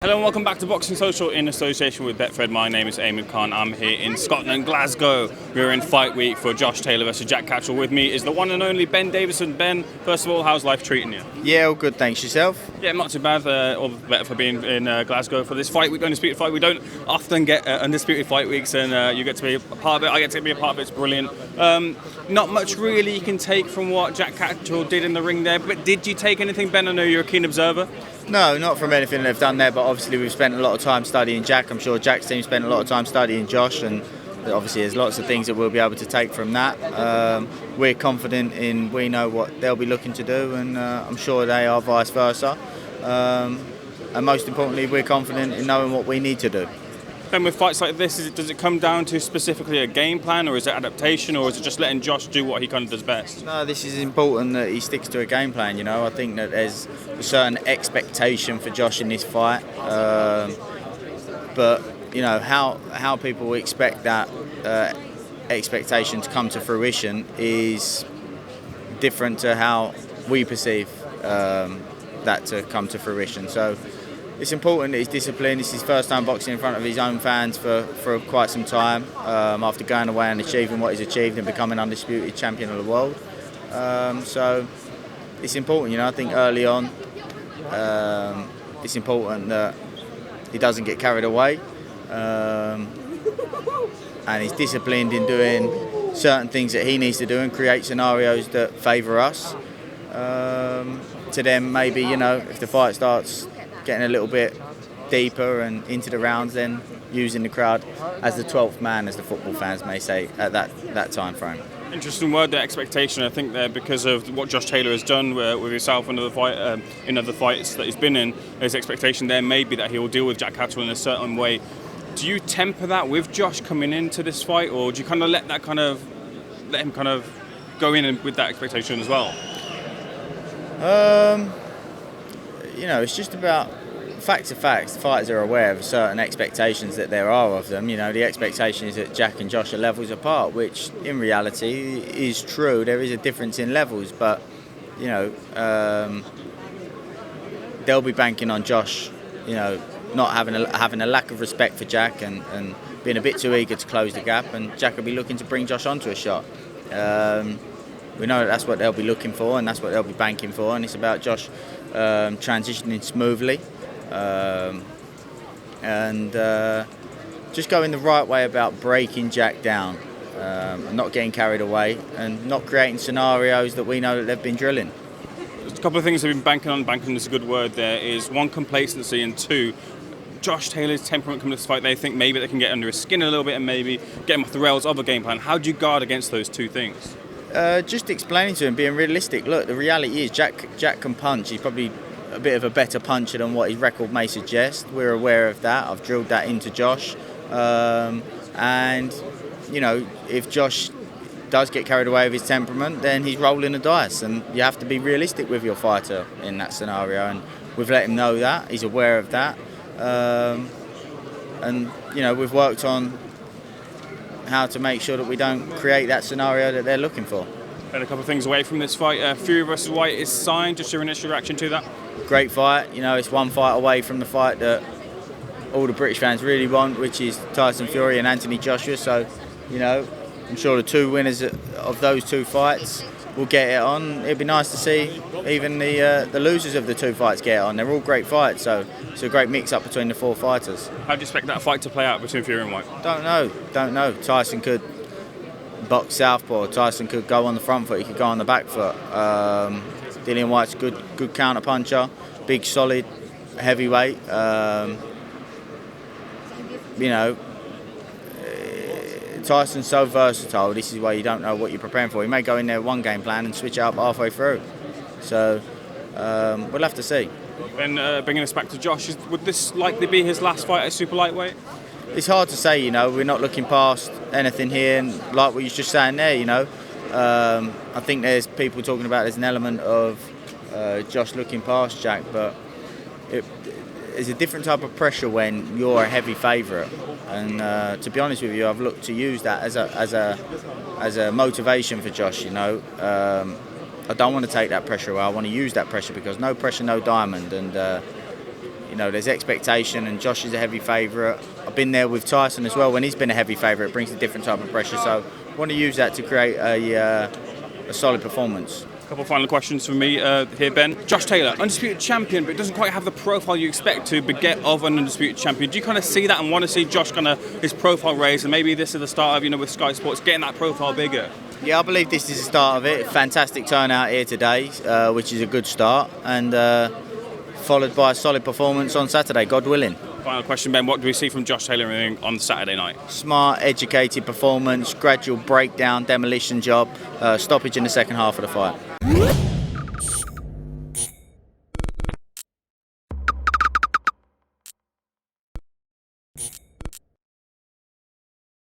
Hello and welcome back to Boxing Social in association with Betfred. My name is Ayman. I'm here in Scotland, Glasgow. We're in fight week for Josh Taylor versus Jack Catterall. With me is the one and only Ben Davison. Ben, first of all, how's life treating you? Yeah, all good, thanks. Yourself? Yeah, not too bad. All the better for being in Glasgow for this fight week, undisputed fight. We don't often get undisputed fight weeks, and you get to be a part of it. I get to be a part of it. It's brilliant. Not much really you can take from what Jack Catterall did in the ring there, but did you take anything, Ben? I know you're a keen observer. No, not from anything they've done there, but obviously we've spent a lot of time studying Jack. I'm sure Jack's team spent a lot of time studying Josh, and obviously there's lots of things that we'll be able to take from that. We're confident we know what they'll be looking to do, and I'm sure they are vice versa. And most importantly, we're confident in knowing what we need to do. Then with fights like this, does it come down to specifically a game plan, or is it adaptation, or is it just letting Josh do what he kind of does best? No, this is important that he sticks to a game plan. You know, I think that there's a certain expectation for Josh in this fight, but you know how people expect that expectation to come to fruition is different to how we perceive that to come to fruition. So it's important that he's disciplined. It's his first time boxing in front of his own fans for quite some time, after going away and achieving what he's achieved and becoming undisputed champion of the world. So it's important, you know. I think early on it's important that he doesn't get carried away, and he's disciplined in doing certain things that he needs to do and create scenarios that favour us. To them, maybe, you know, if the fight starts getting a little bit deeper and into the rounds, then using the crowd as the 12th man, as the football fans may say, at that time frame. Interesting word, the expectation. I think that because of what Josh Taylor has done with himself in other fights that he's been in, his expectation there may be that he will deal with Jack Catterall in a certain way. Do you temper that with Josh coming into this fight, or do you kind of let him kind of go in with that expectation as well? You know, it's just about facts are facts. Fighters are aware of certain expectations that there are of them. You know, the expectation is that Jack and Josh are levels apart, which in reality is true. There is a difference in levels, but you know, they'll be banking on Josh, you know, not having a lack of respect for Jack and being a bit too eager to close the gap, and Jack will be looking to bring Josh onto a shot. We know that's what they'll be looking for, and that's what they'll be banking for, and it's about Josh transitioning smoothly and just going the right way about breaking Jack down, and not getting carried away and not creating scenarios that we know that they've been drilling. There's a couple of things they've been banking on. Banking is a good word there. Is one, complacency, and two, Josh Taylor's temperament coming to this fight. They think maybe they can get under his skin a little bit and maybe get him off the rails of a game plan. How do you guard against those two things? Just explaining to him, being realistic. Look, the reality is Jack can punch. He's probably a bit of a better puncher than what his record may suggest. We're aware of that. I've drilled that into Josh. And, you know, if Josh does get carried away with his temperament, then he's rolling the dice. And you have to be realistic with your fighter in that scenario. And we've let him know that. He's aware of that. And, you know, we've worked on how to make sure that we don't create that scenario that they're looking for. And a couple of things away from this fight, Fury versus White is signed. Just your initial reaction to that? Great fight. You know, it's one fight away from the fight that all the British fans really want, which is Tyson Fury and Anthony Joshua. So, you know, I'm sure the two winners of those two fights will get it on. It'd be nice to see even the losers of the two fights get it on. They're all great fights, so it's a great mix-up between the four fighters. How do you expect that fight to play out between Fury and White? Don't know. Tyson could box southpaw. Tyson could go on the front foot. He could go on the back foot. Dillian Whyte's good counter puncher, big, solid, heavyweight. You know, Tyson's so versatile. This is why you don't know what you're preparing for. He may go in there with one game plan and switch it up halfway through. So we'll have to see. And bringing us back to Josh, would this likely be his last fight at super lightweight? It's hard to say, you know. We're not looking past anything here, and like what you were just saying there, you know, I think there's people talking about there's an element of Josh looking past Jack, but it's a different type of pressure when you're a heavy favourite. And to be honest with you, I've looked to use that as a motivation for Josh. You know, I don't want to take that pressure away. I want to use that pressure because no pressure, no diamond. And You know, there's expectation, and Josh is a heavy favourite. I've been there with Tyson as well. When he's been a heavy favourite, it brings a different type of pressure. So I want to use that to create a solid performance. A couple of final questions from me here, Ben. Josh Taylor, undisputed champion, but doesn't quite have the profile you expect to beget of an undisputed champion. Do you kind of see that and want to see Josh kind of his profile raised, and maybe this is the start of, with Sky Sports getting that profile bigger? Yeah, I believe this is the start of it. Fantastic turnout here today, which is a good start, and followed by a solid performance on Saturday, God willing. Final question, Ben. What do we see from Josh Taylor on Saturday night? Smart, educated performance, gradual breakdown, demolition job, stoppage in the second half of the fight.